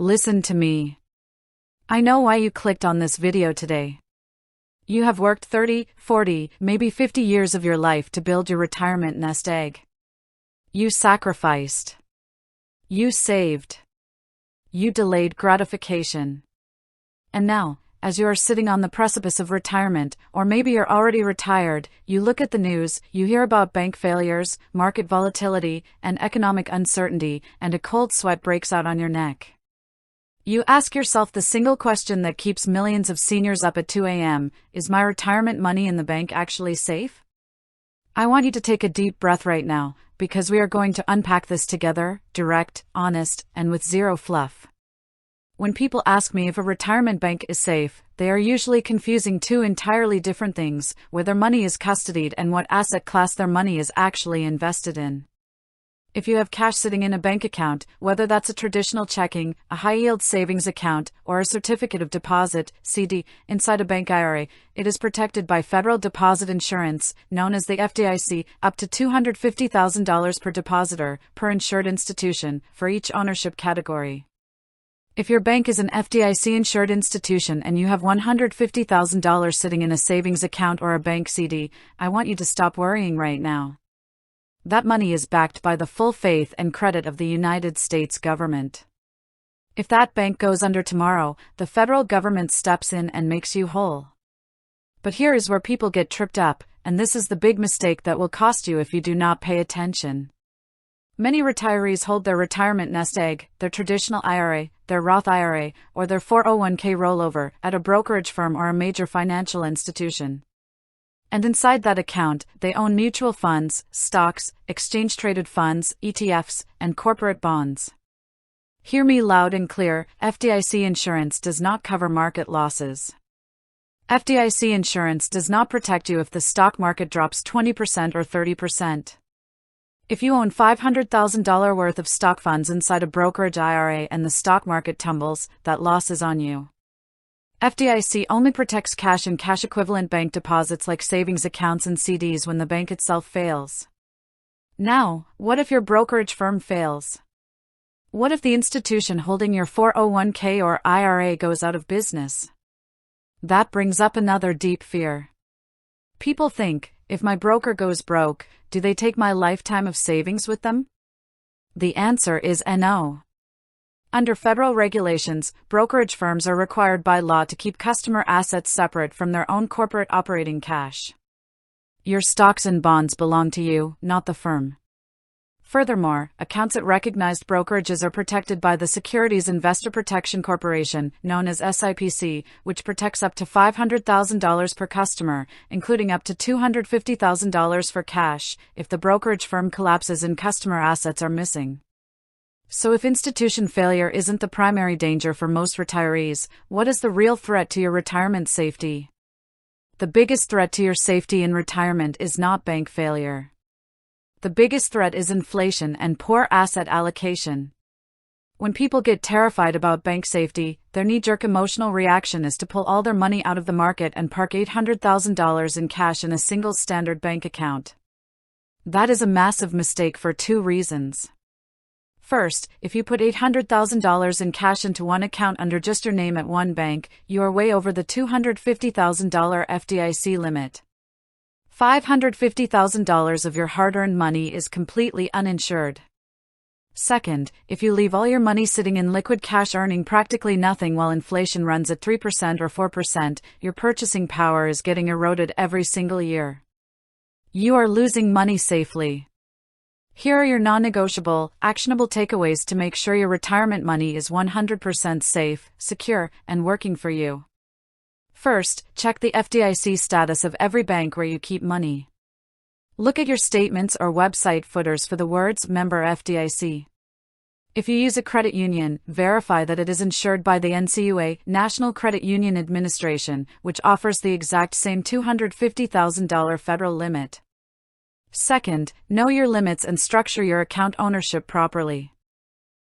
Listen to me. I know why you clicked on this video today. You have worked 30, 40, maybe 50 years of your life to build your retirement nest egg. You sacrificed. You saved. You delayed gratification. And now, as you are sitting on the precipice of retirement, or maybe you're already retired, you look at the news, you hear about bank failures, market volatility, and economic uncertainty, and a cold sweat breaks out on your neck. You ask yourself the single question that keeps millions of seniors up at 2 a.m., is my retirement money in the bank actually safe? I want you to take a deep breath right now, because we are going to unpack this together, direct, honest, and with zero fluff. When people ask me if a retirement bank is safe, they are usually confusing two entirely different things: where their money is custodied and what asset class their money is actually invested in. If you have cash sitting in a bank account, whether that's a traditional checking, a high-yield savings account, or a certificate of deposit, CD, inside a bank IRA, it is protected by federal deposit insurance, known as the FDIC, up to $250,000 per depositor, per insured institution, for each ownership category. If your bank is an FDIC-insured institution and you have $150,000 sitting in a savings account or a bank CD, I want you to stop worrying right now. That money is backed by the full faith and credit of the United States government. If that bank goes under tomorrow, the federal government steps in and makes you whole. But here is where people get tripped up, and this is the big mistake that will cost you if you do not pay attention. Many retirees hold their retirement nest egg, their traditional IRA, their Roth IRA, or their 401k rollover, at a brokerage firm or a major financial institution. And inside that account, they own mutual funds, stocks, exchange-traded funds, ETFs, and corporate bonds. Hear me loud and clear: FDIC insurance does not cover market losses. FDIC insurance does not protect you if the stock market drops 20% or 30%. If you own $500,000 worth of stock funds inside a brokerage IRA and the stock market tumbles, that loss is on you. FDIC only protects cash and cash-equivalent bank deposits like savings accounts and CDs when the bank itself fails. Now, what if your brokerage firm fails? What if the institution holding your 401k or IRA goes out of business? That brings up another deep fear. People think, if my broker goes broke, do they take my lifetime of savings with them? The answer is no. Under federal regulations, brokerage firms are required by law to keep customer assets separate from their own corporate operating cash. Your stocks and bonds belong to you, not the firm. Furthermore, accounts at recognized brokerages are protected by the Securities Investor Protection Corporation, known as SIPC, which protects up to $500,000 per customer, including up to $250,000 for cash, if the brokerage firm collapses and customer assets are missing. So if institution failure isn't the primary danger for most retirees, what is the real threat to your retirement safety? The biggest threat to your safety in retirement is not bank failure. The biggest threat is inflation and poor asset allocation. When people get terrified about bank safety, their knee-jerk emotional reaction is to pull all their money out of the market and park $800,000 in cash in a single standard bank account. That is a massive mistake for two reasons. First, if you put $800,000 in cash into one account under just your name at one bank, you are way over the $250,000 FDIC limit. $550,000 of your hard-earned money is completely uninsured. Second, if you leave all your money sitting in liquid cash earning practically nothing while inflation runs at 3% or 4%, your purchasing power is getting eroded every single year. You are losing money safely. Here are your non-negotiable, actionable takeaways to make sure your retirement money is 100% safe, secure, and working for you. First, check the FDIC status of every bank where you keep money. Look at your statements or website footers for the words "Member FDIC." If you use a credit union, verify that it is insured by the NCUA, National Credit Union Administration, which offers the exact same $250,000 federal limit. Second, know your limits and structure your account ownership properly.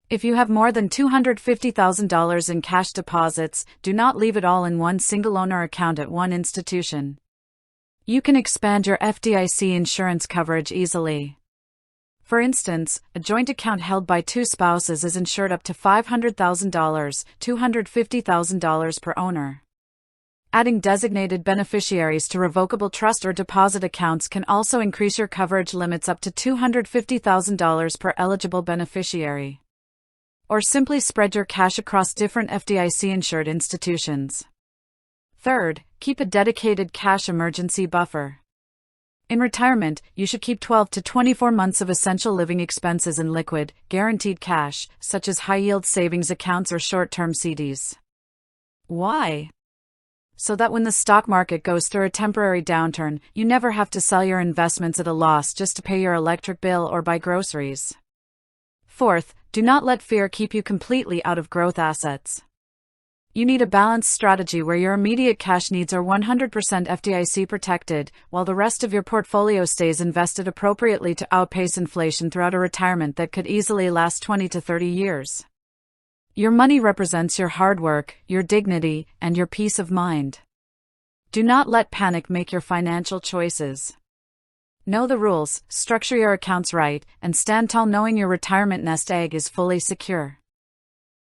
If you have more than $250,000 in cash deposits, do not leave it all in one single owner account at one institution. You can expand your FDIC insurance coverage easily. For instance, a joint account held by two spouses is insured up to $500,000, $250,000 per owner. Adding designated beneficiaries to revocable trust or deposit accounts can also increase your coverage limits up to $250,000 per eligible beneficiary. Or simply spread your cash across different FDIC-insured institutions. Third, keep a dedicated cash emergency buffer. In retirement, you should keep 12 to 24 months of essential living expenses in liquid, guaranteed cash, such as high-yield savings accounts or short-term CDs. Why? So that when the stock market goes through a temporary downturn, you never have to sell your investments at a loss just to pay your electric bill or buy groceries. Fourth, do not let fear keep you completely out of growth assets. You need a balanced strategy where your immediate cash needs are 100% FDIC protected, while the rest of your portfolio stays invested appropriately to outpace inflation throughout a retirement that could easily last 20 to 30 years. Your money represents your hard work, your dignity, and your peace of mind. Do not let panic make your financial choices. Know the rules, structure your accounts right, and stand tall knowing your retirement nest egg is fully secure.